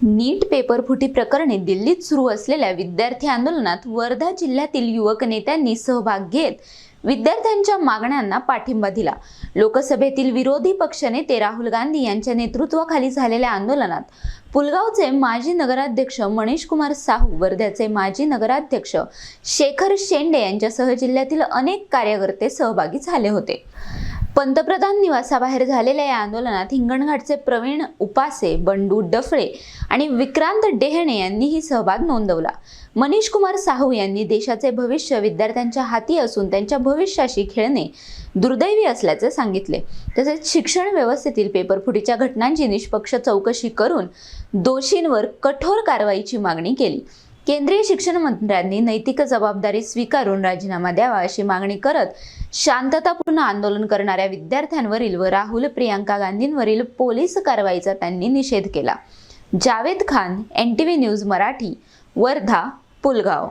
नीट paper फुटी प्रकरणी दिल्लीत सुरू असलेल्या विद्यार्थी आंदोलनात वर्धा जिल्ह्यातील युवक नेत्यांनी सहभाग घेत विद्यार्थ्यांच्या मागण्यांना पाठिंबा दिला। लोकसभेतील विरोधी पक्षनेते राहुल गांधी यांच्या नेतृत्वाखाली झालेल्या आंदोलनात पुलगावचे माजी नगराध्यक्ष मनीष कुमार साहू, वर्ध्याचे माजी नगराध्यक्ष शेखर शेंडे यांच्यासह जिल्ह्यातील अनेक कार्यकर्ते सहभागी झाले होते। पंतप्रधान निवासाबाहेर झालेल्या या आंदोलनात हिंगणघाटचे प्रवीण उपासे, बंडू डफळे आणि विक्रांत डेहणे यांनीही सहभाग नोंदवला। मनीष कुमार साहू यांनी देशाचे भविष्य विद्यार्थ्यांच्या हाती असून त्यांच्या भविष्याशी खेळणे दुर्दैवी असल्याचे सांगितले। तसेच शिक्षण व्यवस्थेतील पेपरफुटीच्या घटनांची निष्पक्ष चौकशी करून दोषींवर कठोर कारवाईची मागणी केली। केंद्रीय शिक्षण मंत्र्यांनी नैतिक जबाबदारी स्वीकारून राजीनामा द्यावा अशी मागणी करत शांततापूर्ण आंदोलन करणाऱ्या विद्यार्थ्यांवरील व राहुल प्रियांका गांधींवरील पोलीस कारवाईचा त्यांनी निषेध केला। Javed Khan, NTV news Marathi, Wardha, Pulgaon.